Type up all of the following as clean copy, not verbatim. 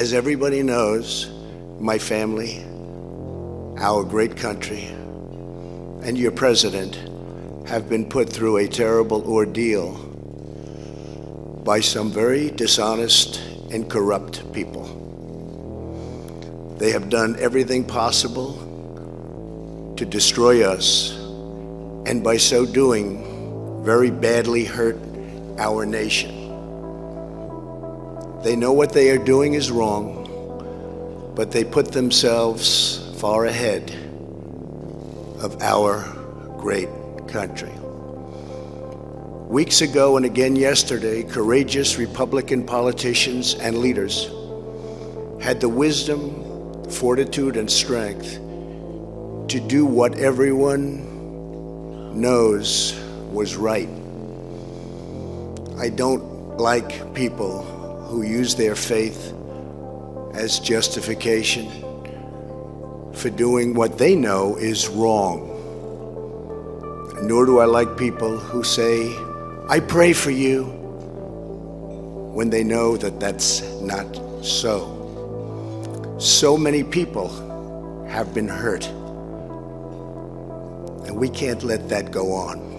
As everybody knows, my family, our great country, and your president have been put through a terrible ordeal by some very dishonest and corrupt people. They have done everything possible to destroy us, and by so doing, very badly hurt our nation. They know what they are doing is wrong, but they put themselves far ahead of our great country. Weeks ago and again yesterday, courageous Republican politicians and leaders had the wisdom, fortitude, and strength to do what everyone knows was right. I don't like people who use their faith as justification for doing what they know is wrong. Nor do I like people who say, "I pray for you," when they know that that's not so. So many people have been hurt, and we can't let that go on.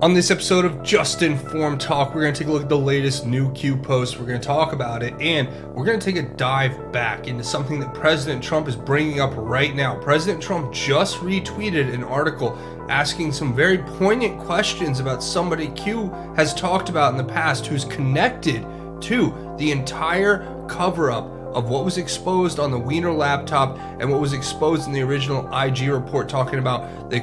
On this episode of Just Informed Talk, we're going to take a look at the latest new Q post. We're going to talk about it, and we're going to take a dive back into something that President Trump is bringing up right now. President Trump just retweeted an article asking some very poignant questions about somebody Q has talked about in the past who's connected to the entire cover-up of what was exposed on the Wiener laptop and what was exposed in the original IG report talking about the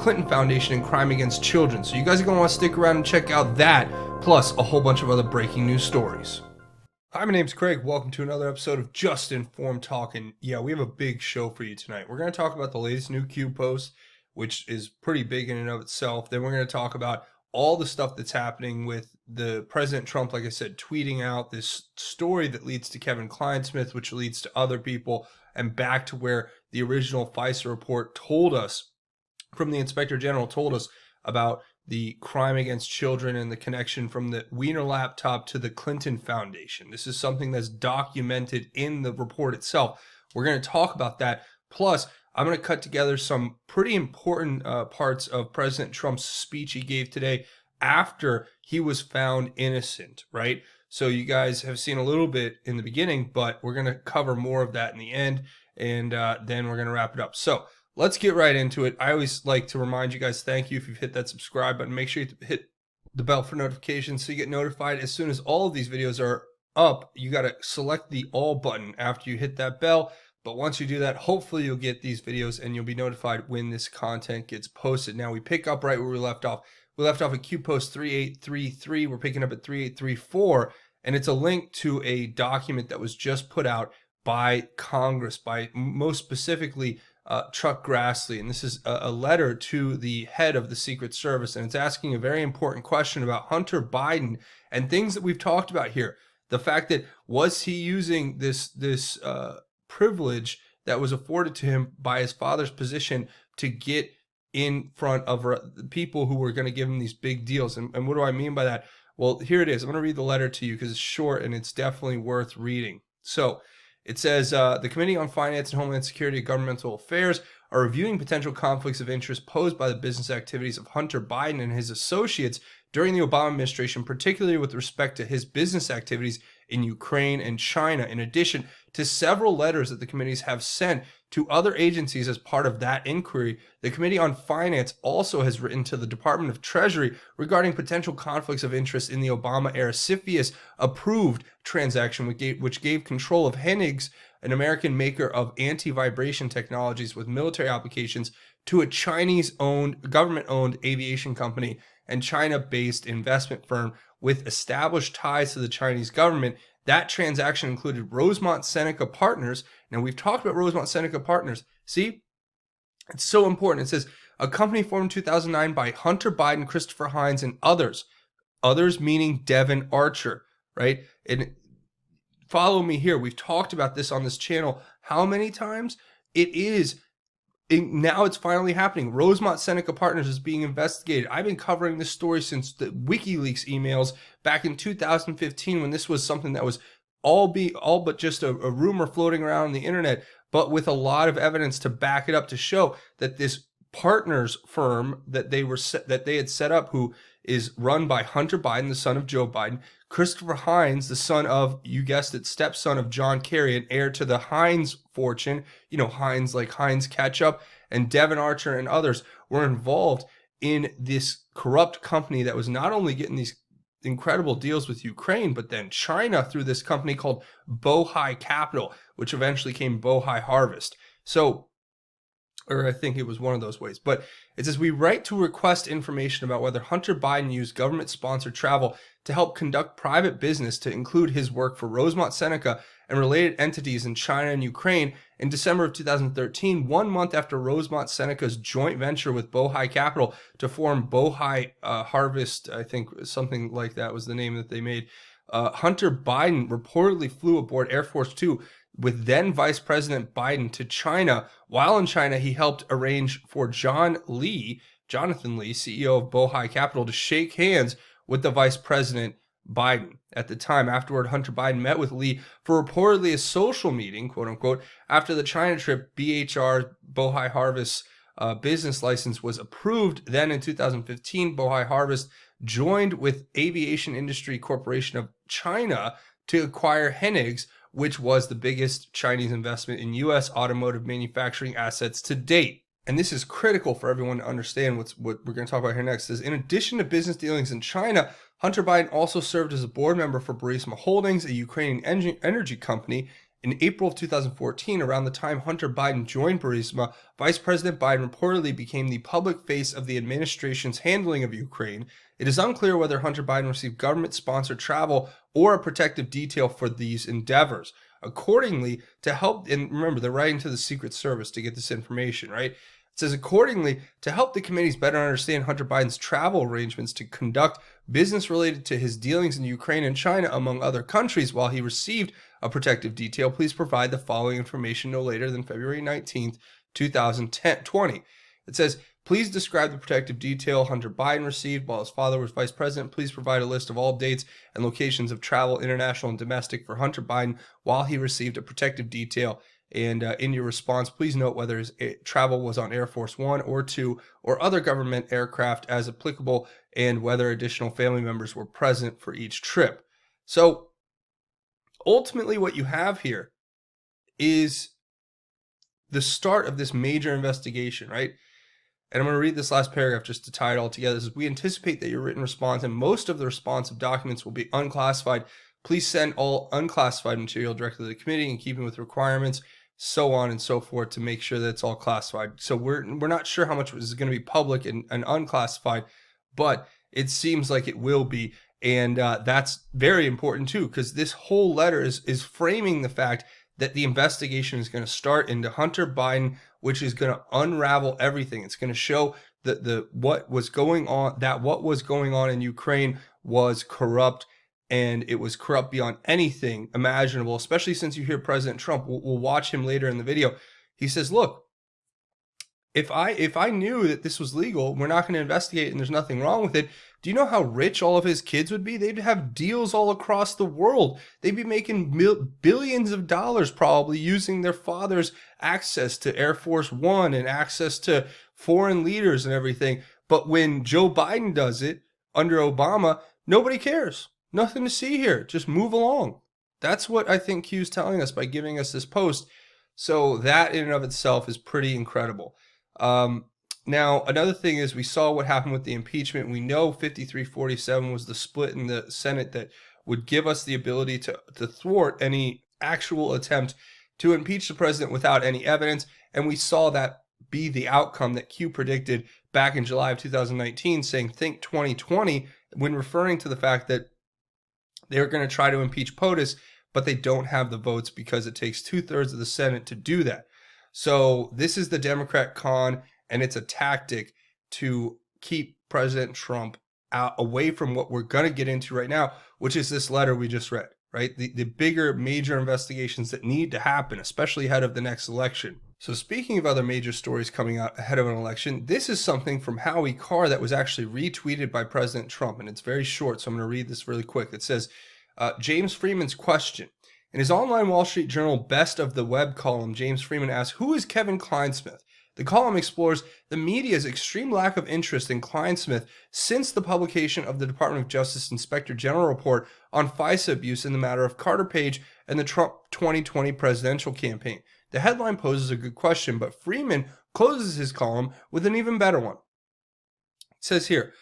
Clinton Foundation and crime against children. So you guys are going to want to stick around and check out that, plus a whole bunch of other breaking news stories. Hi, my name's Craig. Welcome to another episode of Just Informed Talk. And yeah, we have a big show for you tonight. We're going to talk about the latest new Q post, which is pretty big in and of itself. Then we're going to talk about all the stuff that's happening with the President Trump, like I said, tweeting out this story that leads to Kevin Kleinsmith, which leads to other people, and back to where the original FISA report told us, from the Inspector General, told us about the crime against children and the connection from the Wiener laptop to the Clinton Foundation. This is something that's documented in the report itself. We're going to talk about that. Plus, I'm going to cut together some pretty important parts of President Trump's speech he gave today after he was found innocent, right? So you guys have seen a little bit in the beginning, but we're going to cover more of that in the end, and then we're going to wrap it up. So let's get right into it. I always like to remind you guys, thank you if you've hit that subscribe button. Make sure you hit the bell for notifications so you get notified as soon as all of these videos are up. You got to select the all button after you hit that bell. But once you do that, hopefully you'll get these videos and you'll be notified when this content gets posted. Now we pick up right where we left off. We left off at Q post 3833. We're picking up at 3834. And it's a link to a document that was just put out by Congress, by most specifically Chuck Grassley. And this is a letter to the head of the Secret Service. And it's asking a very important question about Hunter Biden and things that we've talked about here. The fact that, was he using this privilege that was afforded to him by his father's position to get in front of people who were going to give him these big deals. And what do I mean by that? Well, here it is. I'm going to read the letter to you because it's short and it's definitely worth reading. So it says, the Committee on Finance and Homeland Security and Governmental Affairs are reviewing potential conflicts of interest posed by the business activities of Hunter Biden and his associates during the Obama administration, particularly with respect to his business activities in Ukraine and China, in addition to several letters that the committees have sent to other agencies as part of that inquiry. The Committee on Finance also has written to the Department of Treasury regarding potential conflicts of interest in the Obama-era CFIUS-approved transaction, which gave control of Hennigs, an American maker of anti-vibration technologies with military applications, to a Chinese-owned, government-owned aviation company and China-based investment firm with established ties to the Chinese government. That transaction included Rosemont Seneca Partners. Now, we've talked about Rosemont Seneca Partners. See, it's so important. It says, a company formed in 2009 by Hunter Biden, Christopher Hines, and others. Others meaning Devin Archer, right? And follow me here. We've talked about this on this channel how many times? Now it's finally happening. Rosemont Seneca Partners is being investigated. I've been covering this story since the WikiLeaks emails back in 2015, when this was something that was all but just a rumor floating around on the internet, but with a lot of evidence to back it up, to show that this partners firm that they had set up, who is run by Hunter Biden, the son of Joe Biden, Christopher Heinz, the son of, you guessed it, stepson of John Kerry, and heir to the Heinz fortune, Heinz like Heinz ketchup, and Devin Archer and others were involved in this corrupt company that was not only getting these incredible deals with Ukraine, but then China through this company called Bohai Capital, which eventually came Bohai Harvest. Or I think it was one of those ways. But it says, we write to request information about whether Hunter Biden used government-sponsored travel to help conduct private business, to include his work for Rosemont Seneca and related entities in China and Ukraine in December of 2013, 1 month after Rosemont Seneca's joint venture with Bohai Capital to form Bohai Harvest, I think something like that was the name that they made. Hunter Biden reportedly flew aboard Air Force Two with then Vice President Biden to China. While in China, he helped arrange for Jonathan Lee, CEO of Bohai Capital, to shake hands with the Vice President Biden. At the time, afterward, Hunter Biden met with Lee for reportedly a social meeting, quote unquote, after the China trip. BHR, Bohai Harvest business license was approved. Then in 2015, Bohai Harvest joined with Aviation Industry Corporation of China to acquire Hennigs, which was the biggest Chinese investment in U.S. automotive manufacturing assets to date. And this is critical for everyone to understand what we're going to talk about here next. Is in addition to business dealings in China, Hunter Biden also served as a board member for Burisma Holdings, a Ukrainian energy company. In April of 2014, around the time Hunter Biden joined Burisma, Vice President Biden reportedly became the public face of the administration's handling of Ukraine. It is unclear whether Hunter Biden received government-sponsored travel or a protective detail for these endeavors. Accordingly, to help, and remember, they're writing to the Secret Service to get this information, right? It says, accordingly, to help the committees better understand Hunter Biden's travel arrangements to conduct business related to his dealings in Ukraine and China, among other countries, while he received a protective detail, please provide the following information no later than February 19th, 2020. It says, please describe the protective detail Hunter Biden received while his father was vice president. Please provide a list of all dates and locations of travel, international and domestic, for Hunter Biden while he received a protective detail. And in your response, please note whether his travel was on Air Force One or Two or other government aircraft as applicable, and whether additional family members were present for each trip. So ultimately what you have here is the start of this major investigation, right? And I'm going to read this last paragraph just to tie it all together. It says, we anticipate that your written response and most of the responsive documents will be unclassified. Please send all unclassified material directly to the committee in keeping with requirements, so on and so forth, to make sure that it's all classified. So we're not sure how much is going to be public and unclassified, but it seems like it will be. And that's very important too, because this whole letter is framing the fact that the investigation is going to start into Hunter Biden, which is going to unravel everything. It's going to show that what was going on in Ukraine was corrupt, and it was corrupt beyond anything imaginable, especially since you hear President Trump. We'll watch him later in the video. He says, look, if I knew that this was legal, we're not going to investigate and there's nothing wrong with it. Do you know how rich all of his kids would be? They'd have deals all across the world. They'd be making billions of dollars probably using their father's access to Air Force One and access to foreign leaders and everything. But when Joe Biden does it under Obama, nobody cares. Nothing to see here. Just move along. That's what I think Q's telling us by giving us this post. So that in and of itself is pretty incredible. Now, another thing is we saw what happened with the impeachment. We know 53-47 was the split in the Senate that would give us the ability to thwart any actual attempt to impeach the president without any evidence. And we saw that be the outcome that Q predicted back in July of 2019, saying think 2020, when referring to the fact that they're going to try to impeach POTUS, but they don't have the votes because it takes 2/3 of the Senate to do that. So this is the Democrat con, and it's a tactic to keep President Trump away from what we're going to get into right now, which is this letter we just read, right? The bigger major investigations that need to happen, especially ahead of the next election. So speaking of other major stories coming out ahead of an election, this is something from Howie Carr that was actually retweeted by President Trump, and it's very short, so I'm going to read this really quick. It says, James Freeman's question: In his online Wall Street Journal Best of the Web column, James Freeman asks, who is Kevin Clinesmith? The column explores the media's extreme lack of interest in Clinesmith since the publication of the Department of Justice Inspector General report on FISA abuse in the matter of Carter Page and the Trump 2020 presidential campaign. The headline poses a good question, but Freeman closes his column with an even better one. It says here,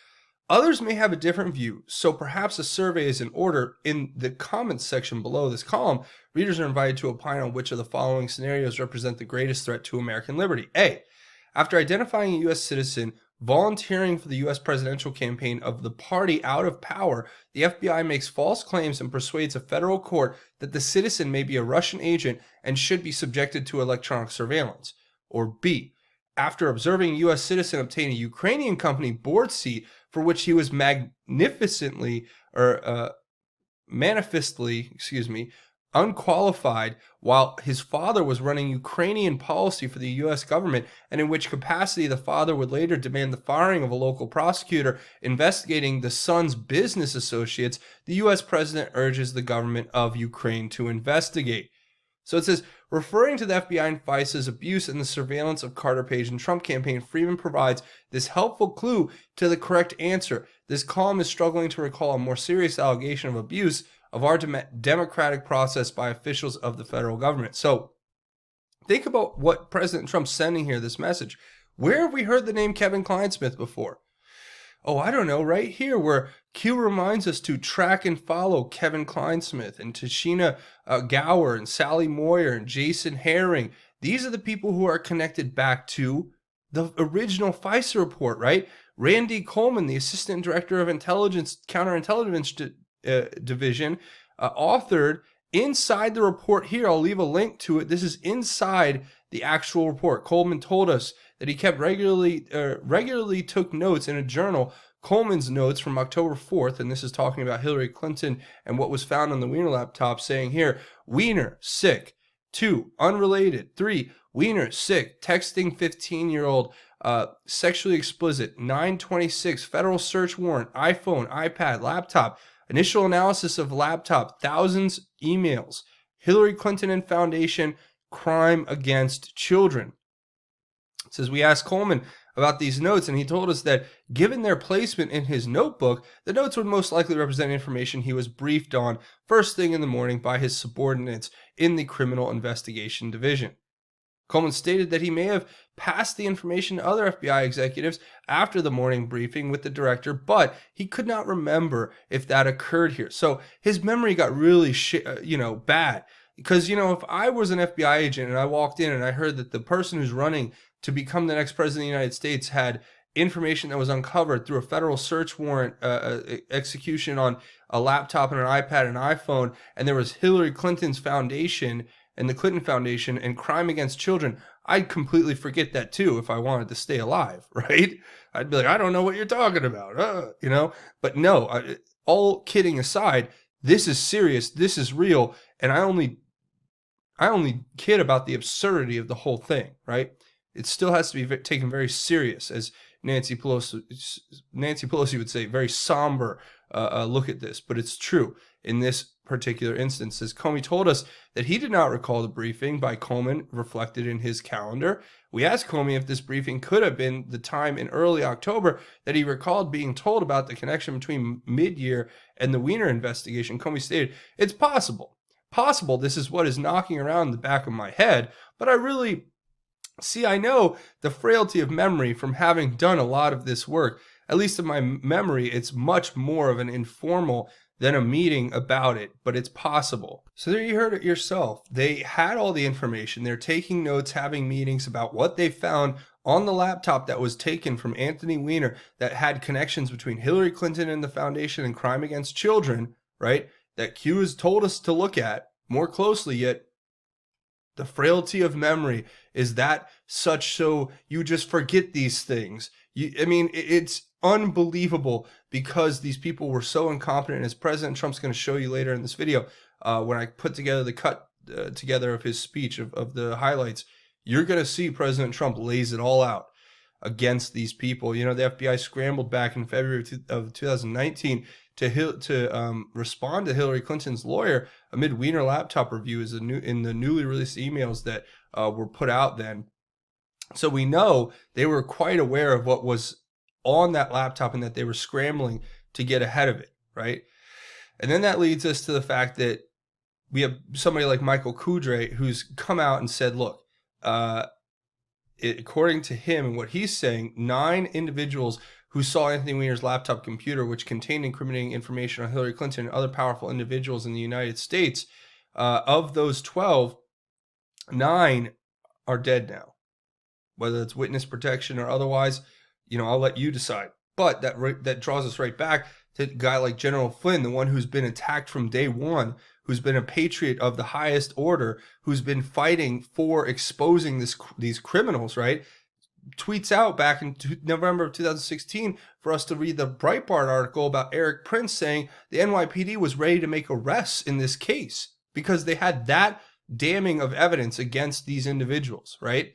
others may have a different view, so perhaps a survey is in order. In the comments section below this column, readers are invited to opine on which of the following scenarios represent the greatest threat to American liberty. A, after identifying a U.S. citizen volunteering for the U.S. presidential campaign of the party out of power, the FBI makes false claims and persuades a federal court that the citizen may be a Russian agent and should be subjected to electronic surveillance. Or B, after observing a U.S. citizen obtain a Ukrainian company board seat for which he was manifestly unqualified while his father was running Ukrainian policy for the U.S. government, and in which capacity the father would later demand the firing of a local prosecutor investigating the son's business associates, the U.S. president urges the government of Ukraine to investigate. So it says, referring to the FBI and FISA's abuse and the surveillance of Carter Page and Trump campaign, Freeman provides this helpful clue to the correct answer. This column is struggling to recall a more serious allegation of abuse of our democratic process by officials of the federal government. So think about what President Trump's sending here, this message. Where have we heard the name Kevin Clinesmith before? Oh, I don't know, right here where Q reminds us to track and follow Kevin Clinesmith and Tashina Gower and Sally Moyer and Jason Herring. These are the people who are connected back to the original FISA report, right? Randy Coleman, the Assistant Director of Intelligence, Counterintelligence Division, authored inside the report here. I'll leave a link to it. This is inside the actual report. Coleman told us that he kept regularly took notes in a journal. Coleman's notes from October 4th, and this is talking about Hillary Clinton and what was found on the Wiener laptop, saying here, Wiener, sick. 2, unrelated. 3, Wiener, sick, texting 15-year-old, sexually explicit. 9/26, federal search warrant, iPhone, iPad, laptop. Initial analysis of laptop, thousands emails. Hillary Clinton and Foundation, crime against children. It says, we asked Coleman about these notes, and he told us that given their placement in his notebook, the notes would most likely represent information he was briefed on first thing in the morning by his subordinates in the Criminal Investigation Division. Coleman stated that he may have passed the information to other FBI executives after the morning briefing with the director, but he could not remember if that occurred here. So his memory got really bad. Because, if I was an FBI agent and I walked in and I heard that the person who's running to become the next president of the United States had information that was uncovered through a federal search warrant execution on a laptop and an iPad and an iPhone, and there was Hillary Clinton's foundation and the Clinton Foundation and crime against children, I'd completely forget that too if I wanted to stay alive, right? I'd be like, I don't know what you're talking about, But no, all kidding aside, this is serious, this is real, and I only kid about the absurdity of the whole thing, right? It still has to be taken very serious, as Nancy Pelosi would say, very somber look at this. But it's true in this particular instance, as Comey told us that he did not recall the briefing by Coleman reflected in his calendar. We asked Comey if this briefing could have been the time in early October that he recalled being told about the connection between mid-year and the Wiener investigation. Comey stated, it's possible. This is what is knocking around the back of my head, but I know the frailty of memory from having done a lot of this work. At least in my memory, it's much more of an informal than a meeting about it, but it's possible. So there you heard it yourself. They had all the information. They're taking notes, having meetings about what they found on the laptop that was taken from Anthony Weiner that had connections between Hillary Clinton and the Foundation and crime against children, right? That Q has told us to look at more closely, yet the frailty of memory is that such so you just forget these things. It's unbelievable because these people were so incompetent. As President Trump's going to show you later in this video, when I put together the cut together of his speech of the highlights, you're going to see President Trump lays it all out. against these people. You know, the FBI scrambled back in February of 2019 to respond to Hillary Clinton's lawyer amid Wiener laptop reviews in the newly released emails that were put out then. So we know they were quite aware of what was on that laptop and that they were scrambling to get ahead of it, right? And then that leads us to the fact that we have somebody like Michael Kudray who's come out and said, look, according to him and what he's saying, 9 individuals who saw Anthony Weiner's laptop computer, which contained incriminating information on Hillary Clinton and other powerful individuals in the United States, of those 12, 9 are dead now. Whether it's witness protection or otherwise, you know, I'll let you decide. But that draws us right back to a guy like General Flynn, the one who's been attacked from day one, who's been a patriot of the highest order, who's been fighting for exposing these criminals, right? Tweets out back in November of 2016 for us to read the Breitbart article about Eric Prince saying the NYPD was ready to make arrests in this case because they had that damning of evidence against these individuals, right?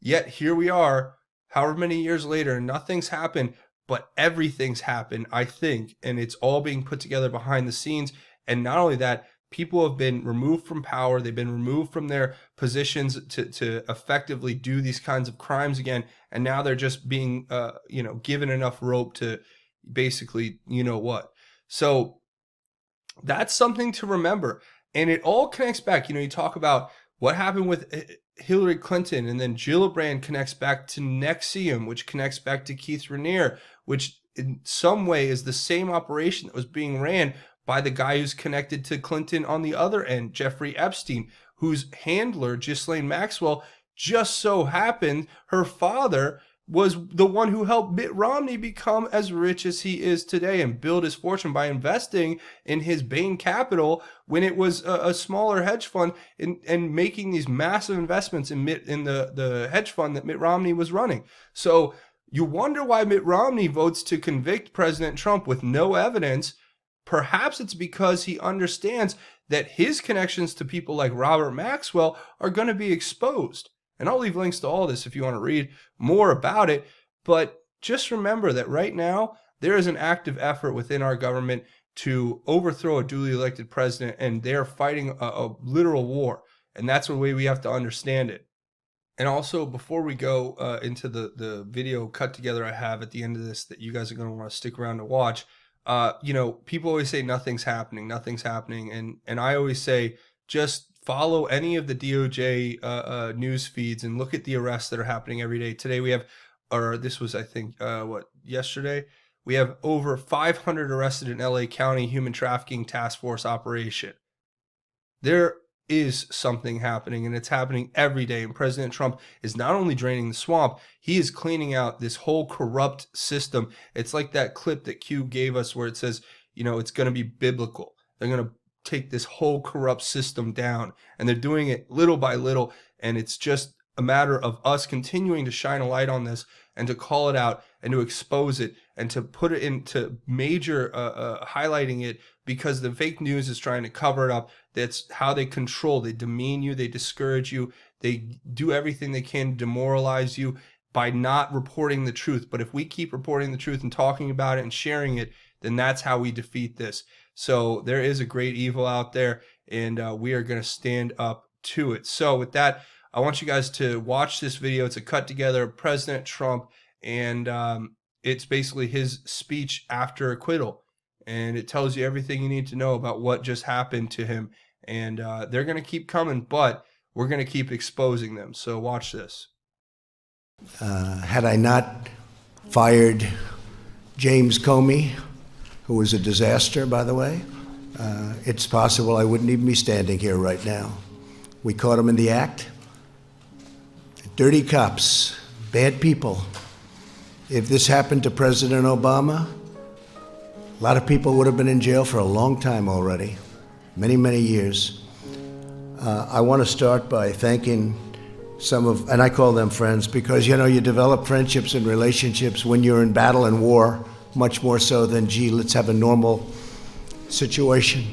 Yet here we are, however many years later, nothing's happened. But everything's happened, I think, and it's all being put together behind the scenes. And not only that, people have been removed from power. They've been removed from their positions to effectively do these kinds of crimes again. And now they're just being, given enough rope to basically, you know what. So that's something to remember. And it all connects back. You know, you talk about what happened with Hillary Clinton, and then Gillibrand connects back to NXIVM, which connects back to Keith Raniere, which in some way is the same operation that was being ran by the guy who's connected to Clinton on the other end, Jeffrey Epstein, whose handler, Ghislaine Maxwell, just so happened her father was the one who helped Mitt Romney become as rich as he is today and build his fortune by investing in his Bain Capital when it was a smaller hedge fund and making these massive investments in the hedge fund that Mitt Romney was running. So you wonder why Mitt Romney votes to convict President Trump with no evidence. Perhaps it's because he understands that his connections to people like Robert Maxwell are going to be exposed. And I'll leave links to all this if you want to read more about it. But just remember that right now, there is an active effort within our government to overthrow a duly elected president, and they're fighting a literal war. And that's the way we have to understand it. And also, before we go into the video cut together I have at the end of this that you guys are going to want to stick around to watch, people always say nothing's happening. And I always say, just follow any of the DOJ news feeds and look at the arrests that are happening every day. Today we have, or this was, I think, yesterday? We have over 500 arrested in LA County Human Trafficking Task Force operation. There is something happening, and it's happening every day. And President Trump is not only draining the swamp, he is cleaning out this whole corrupt system. It's like that clip that Q gave us where it says, it's going to be biblical. They're going to take this whole corrupt system down, and they're doing it little by little. And it's just a matter of us continuing to shine a light on this and to call it out and to expose it and to put it into major highlighting it, because the fake news is trying to cover it up. That's how they control, they demean you, they discourage you, they do everything they can to demoralize you by not reporting the truth. But if we keep reporting the truth and talking about it and sharing it, then that's how we defeat this. So there is a great evil out there, and we are going to stand up to it. So with that, I want you guys to watch this video. It's a cut together of President Trump, and it's basically his speech after acquittal. And it tells you everything you need to know about what just happened to him. And they're going to keep coming, but we're going to keep exposing them. So watch this. Had I not fired James Comey, who was a disaster, by the way, it's possible I wouldn't even be standing here right now. We caught him in the act. Dirty cops, bad people. If this happened to President Obama, a lot of people would have been in jail for a long time already, many, many years. I want to start by thanking some of, and I call them friends, because, you develop friendships and relationships when you're in battle and war, much more so than, gee, let's have a normal situation.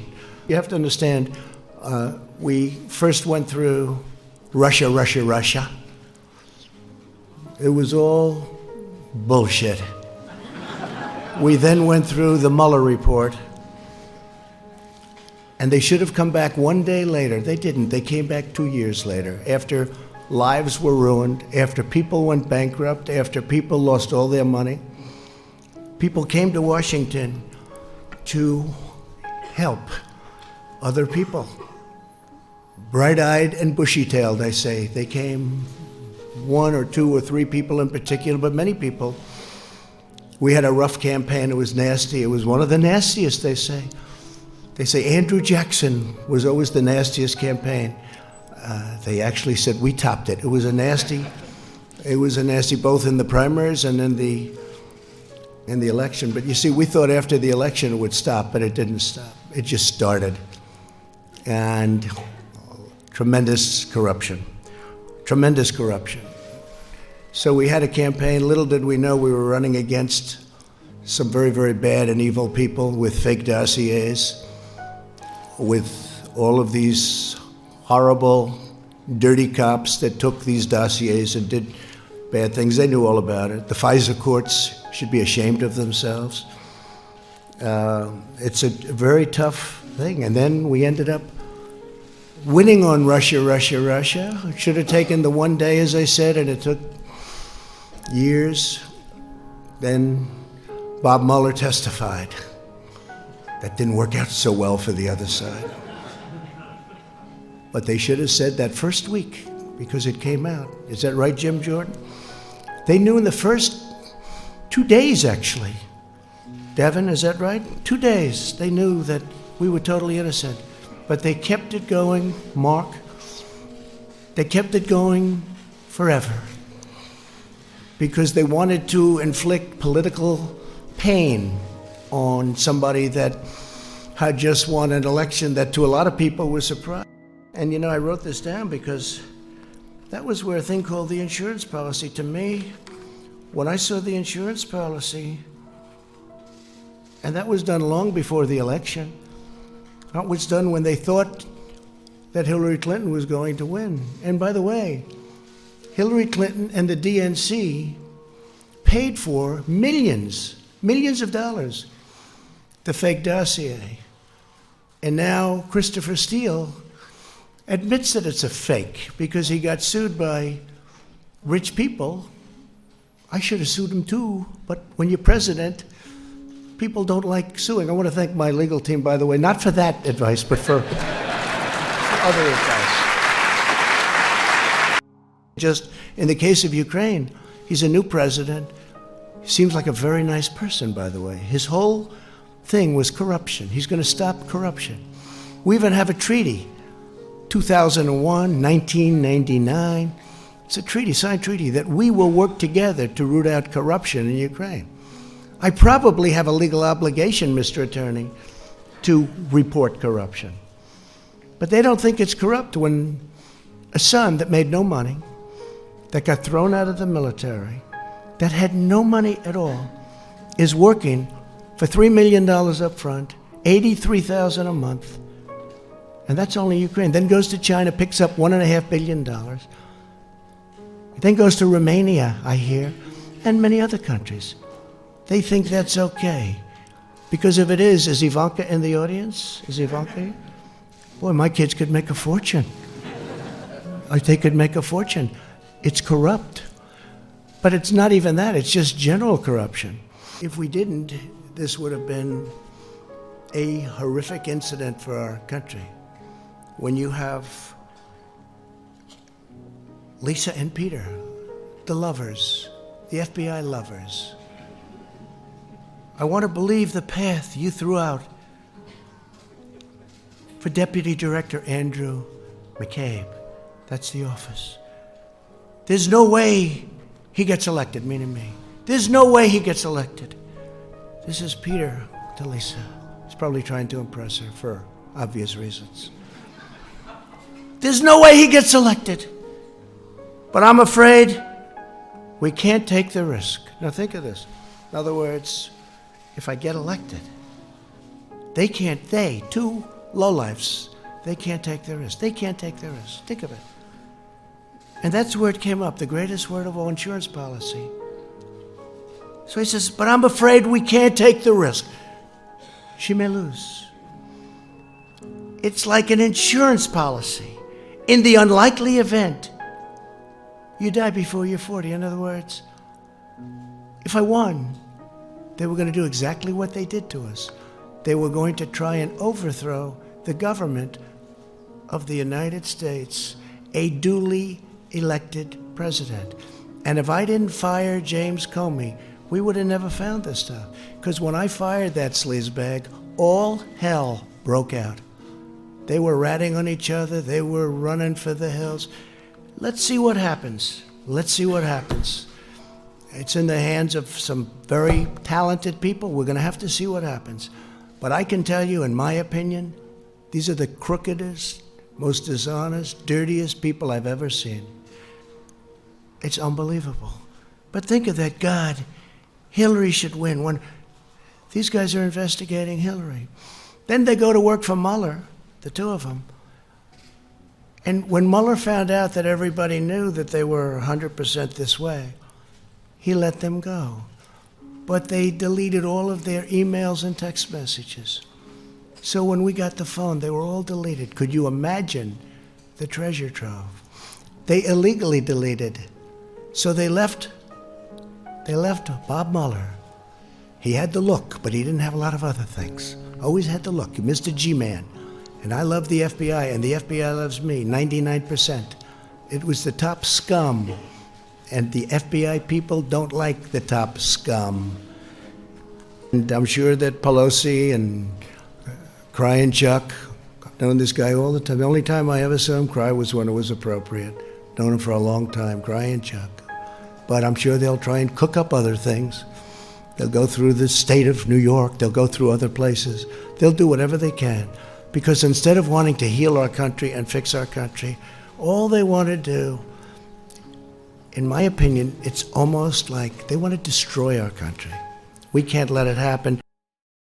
You have to understand, we first went through Russia. It was all Bullshit. We then went through the Mueller report, and they should have come back one day later. They didn't. They came back 2 years later, after lives were ruined, after people went bankrupt, after people lost all their money. People came to Washington to help other people. Bright-eyed and bushy-tailed, I say. They came, 1 or 2 or 3 people in particular, but many people. We had a rough campaign. It was nasty. It was one of the nastiest, they say. They say Andrew Jackson was always the nastiest campaign. They actually said we topped it. It was a nasty both in the primaries and in the election. But you see, we thought after the election it would stop, but it didn't stop. It just started. And tremendous corruption. So we had a campaign. Little did we know we were running against some very, very bad and evil people with fake dossiers, with all of these horrible, dirty cops that took these dossiers and did bad things. They knew all about it. The FISA courts should be ashamed of themselves. It's a very tough thing. And then we ended up winning on Russia. It should have taken the one day, as I said, and it took years. Then Bob Mueller testified. That didn't work out so well for the other side. But they should have said that first week, because it came out. Is that right, Jim Jordan? They knew in the first 2 days, actually. Devin, is that right? 2 days, they knew that we were totally innocent. But they kept it going, Mark. They kept it going forever. Because they wanted to inflict political pain on somebody that had just won an election that to a lot of people was surprised. And you know, I wrote this down because that was where a thing called the insurance policy, to me, when I saw the insurance policy, and that was done long before the election. That was done when they thought that Hillary Clinton was going to win. And by the way, Hillary Clinton and the DNC paid for millions of dollars, the fake dossier. And now Christopher Steele admits that it's a fake because he got sued by rich people. I should have sued him too, but when you're president, people don't like suing. I want to thank my legal team, by the way, not for that advice, but for other advice. Just in the case of Ukraine, he's a new president. He seems like a very nice person, by the way. His whole thing was corruption. He's going to stop corruption. We even have a treaty, 2001, 1999. It's a treaty, signed treaty, that we will work together to root out corruption in Ukraine. I probably have a legal obligation, Mr. Attorney, to report corruption. But they don't think it's corrupt when a son that made no money, that got thrown out of the military, that had no money at all, is working for $3 million up front, $83,000 a month, and that's only Ukraine. Then goes to China, picks up $1.5 billion. Then goes to Romania, I hear, and many other countries. They think that's okay. Because if it is Ivanka in the audience? Is Ivanka here? Boy, my kids could make a fortune. They could make a fortune. It's corrupt. But it's not even that, it's just general corruption. If we didn't, this would have been a horrific incident for our country. When you have Lisa and Peter, the lovers, the FBI lovers. I want to believe the path you threw out for Deputy Director Andrew McCabe. That's the office. There's no way he gets elected, meaning me. There's no way he gets elected. This is Peter to Lisa. He's probably trying to impress her for obvious reasons. There's no way he gets elected. But I'm afraid we can't take the risk. Now think of this. In other words, if I get elected, two lowlifes, they can't take the risk. They can't take the risk. Think of it. And that's where it came up, the greatest word of all, insurance policy. So he says, but I'm afraid we can't take the risk. She may lose. It's like an insurance policy. In the unlikely event, you die before you're 40. In other words, if I won, they were going to do exactly what they did to us. They were going to try and overthrow the government of the United States, a duly elected president. And if I didn't fire James Comey, we would have never found this stuff. Because when I fired that sleazebag, all hell broke out. They were ratting on each other. They were running for the hills. Let's see what happens. Let's see what happens. It's in the hands of some very talented people. We're going to have to see what happens. But I can tell you, in my opinion, these are the crookedest, most dishonest, dirtiest people I've ever seen. It's unbelievable. But think of that. God, Hillary should win. When these guys are investigating Hillary. Then they go to work for Mueller, the two of them. And when Mueller found out that everybody knew that they were 100% this way, he let them go. But they deleted all of their emails and text messages. So when we got the phone, they were all deleted. Could you imagine the treasure trove? They illegally deleted. So they left Bob Mueller. He had the look, but he didn't have a lot of other things. Always had the look, Mr. G-Man. And I love the FBI, and the FBI loves me, 99%. It was the top scum. And the FBI people don't like the top scum. And I'm sure that Pelosi and Crying Chuck, I've known this guy all the time. The only time I ever saw him cry was when it was appropriate. Known him for a long time, Crying Chuck. But I'm sure they'll try and cook up other things. They'll go through the state of New York. They'll go through other places. They'll do whatever they can. Because instead of wanting to heal our country and fix our country, all they want to do, in my opinion, it's almost like they want to destroy our country. We can't let it happen.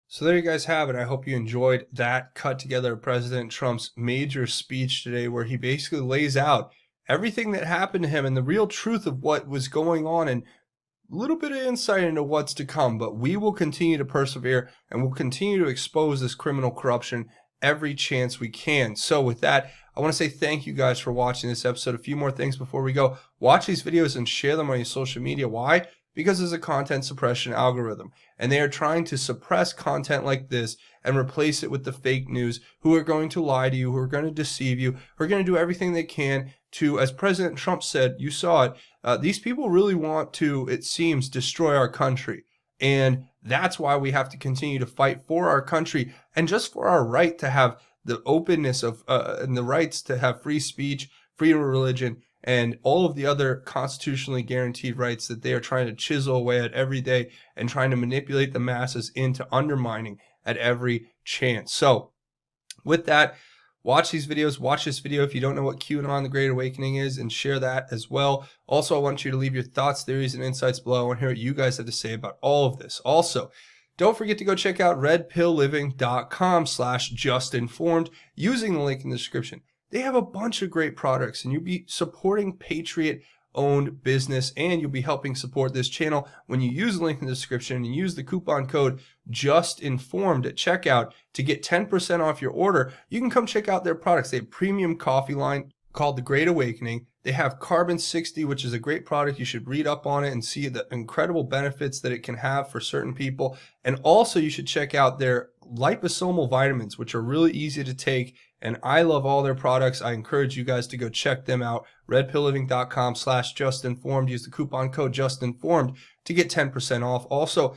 So there you guys have it. I hope you enjoyed that cut together of President Trump's major speech today, where he basically lays out everything that happened to him and the real truth of what was going on, and a little bit of insight into what's to come. But we will continue to persevere, and we'll continue to expose this criminal corruption every chance we can. So with that, I want to say thank you guys for watching this episode. A few more things before we go. Watch these videos and share them on your social media. Why? Because there's a content suppression algorithm, and they are trying to suppress content like this and replace it with the fake news, who are going to lie to you, who are going to deceive you, who are going to do everything they can to, as President Trump said, you saw it, these people really want to, it seems, destroy our country. And that's why we have to continue to fight for our country and just for our right to have the openness of and the rights to have free speech, freedom of religion, and all of the other constitutionally guaranteed rights that they are trying to chisel away at every day and trying to manipulate the masses into undermining at every chance. So with that, watch these videos, watch this video if you don't know what QAnon the Great Awakening is, and share that as well. Also, I want you to leave your thoughts, theories, and insights below. I want to hear what you guys have to say about all of this. Also, don't forget to go check out RedPillLiving.com/justinformed using the link in the description. They have a bunch of great products, and you'll be supporting Patriot-owned business, and you'll be helping support this channel when you use the link in the description and use the coupon code JUSTINFORMED at checkout to get 10% off your order. You can come check out their products. They have premium coffee line called The Great Awakening. They have Carbon 60, which is a great product. You should read up on it and see the incredible benefits that it can have for certain people. And also you should check out their liposomal vitamins, which are really easy to take. And I love all their products. I encourage you guys to go check them out. RedPillLiving.com/justinformed. Use the coupon code JUSTINFORMED to get 10% off. Also,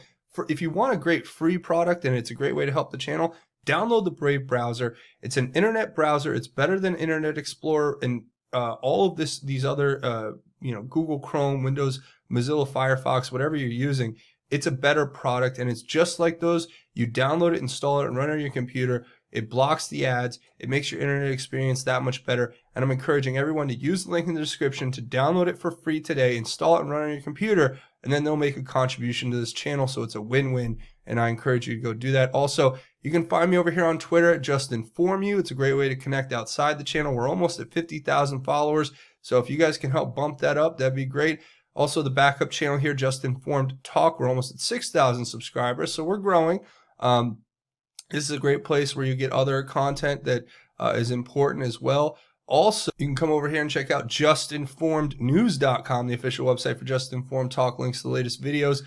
if you want a great free product, and it's a great way to help the channel, download the Brave browser. It's an internet browser. It's better than Internet Explorer and all of these other, Google Chrome, Windows, Mozilla Firefox, whatever you're using. It's a better product, and it's just like those. You download it, install it, and run it on your computer. It blocks the ads. It makes your internet experience that much better. And I'm encouraging everyone to use the link in the description to download it for free today, install it, and run it on your computer, and then they'll make a contribution to this channel. So it's a win-win, and I encourage you to go do that. Also, you can find me over here on Twitter at JustinFormU. It's a great way to connect outside the channel. We're almost at 50,000 followers. So if you guys can help bump that up, that'd be great. Also, the backup channel here, Just Informed Talk, we're almost at 6,000 subscribers, so we're growing. This is a great place where you get other content that is important as well. Also, you can come over here and check out JUSTINFORMEDNEWS.com, the official website for Just Informed Talk, links to the latest videos,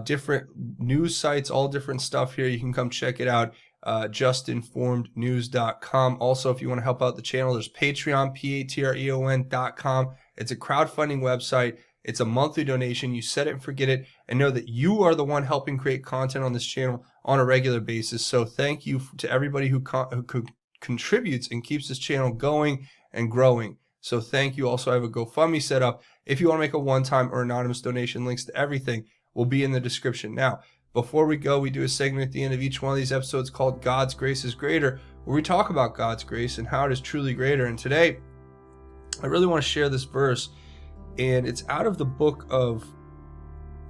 different news sites, all different stuff here. You can come check it out, JUSTINFORMEDNEWS.com. Also, if you want to help out the channel, there's Patreon, Patreon.com. It's a crowdfunding website. It's a monthly donation. You set it and forget it, and know that you are the one helping create content on this channel on a regular basis. So thank you to everybody who contributes and keeps this channel going and growing. So thank you. Also, I have a GoFundMe set up. If you want to make a one-time or anonymous donation, links to everything will be in the description. Now, before we go, we do a segment at the end of each one of these episodes called God's Grace is Greater, where we talk about God's grace and how it is truly greater. And today, I really want to share this verse, and it's out of the book of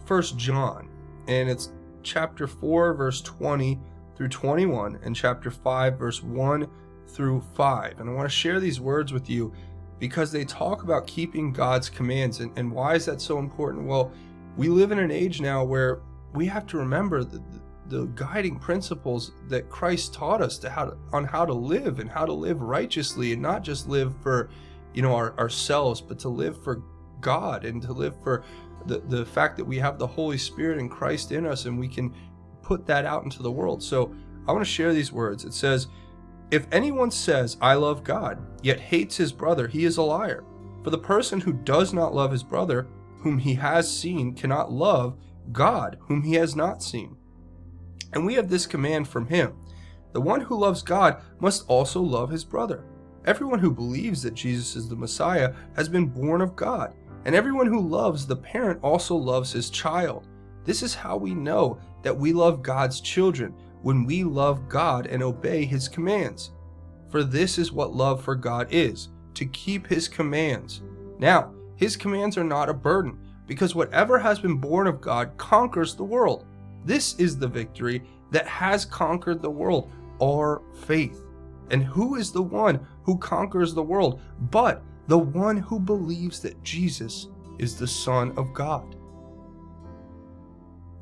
1 John, and it's chapter 4, verse 20 through 21, and chapter 5, verse 1 through 5. And I want to share these words with you because they talk about keeping God's commands. And why is that so important? Well, we live in an age now where we have to remember the guiding principles that Christ taught us on how to live and how to live righteously, and not just live for ourselves, but to live for God and to live for the fact that we have the Holy Spirit and Christ in us, and we can put that out into the world. So I want to share these words. It says, "If anyone says, 'I love God,' yet hates his brother, he is a liar. For the person who does not love his brother, whom he has seen, cannot love God, whom he has not seen. And we have this command from him: the one who loves God must also love his brother. Everyone who believes that Jesus is the Messiah has been born of God, and everyone who loves the parent also loves his child. This is how we know that we love God's children, when we love God and obey his commands. For this is what love for God is, to keep his commands. Now, his commands are not a burden, because whatever has been born of God conquers the world. This is the victory that has conquered the world, our faith. And who is the one who conquers the world but the one who believes that Jesus is the Son of God?"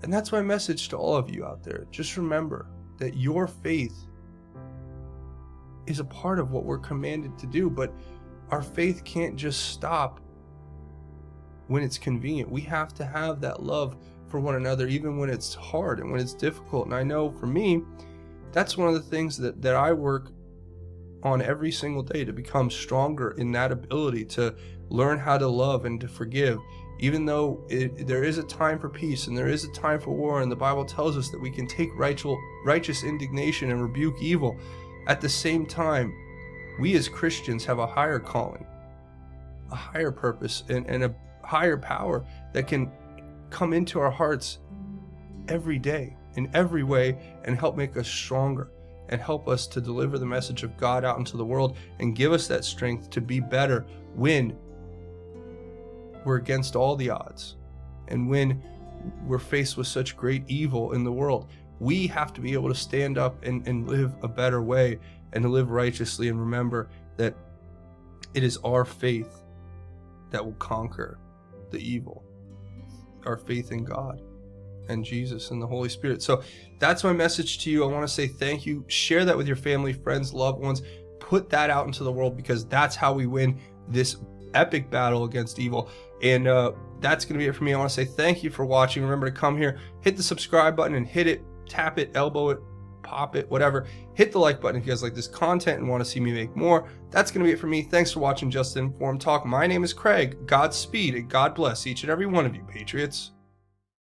And that's my message to all of you out there. Just remember that your faith is a part of what we're commanded to do, but our faith can't just stop when it's convenient. We have to have that love for one another, even when it's hard and when it's difficult. And I know for me, that's one of the things that I work on every single day, to become stronger in that ability to learn how to love and to forgive. Even though there is a time for peace and there is a time for war, and the Bible tells us that we can take righteous indignation and rebuke evil, at the same time, we as Christians have a higher calling, a higher purpose, and a higher power that can come into our hearts every day in every way and help make us stronger and help us to deliver the message of God out into the world, and give us that strength to be better when we're against all the odds and when we're faced with such great evil in the world. We have to be able to stand up and live a better way and to live righteously, and remember that it is our faith that will conquer the evil. Our faith in God and Jesus and the Holy Spirit. So that's my message to you. I want to say thank you. Share that with your family, friends, loved ones. Put that out into the world, because that's how we win this epic battle against evil. And that's going to be it for me. I want to say thank you for watching. Remember to come here, hit the subscribe button and hit it, tap it, elbow it, pop it, whatever. Hit the like button if you guys like this content and want to see me make more. That's going to be it for me. Thanks for watching Just Informed Talk. My name is Craig. Godspeed and God bless each and every one of you, Patriots.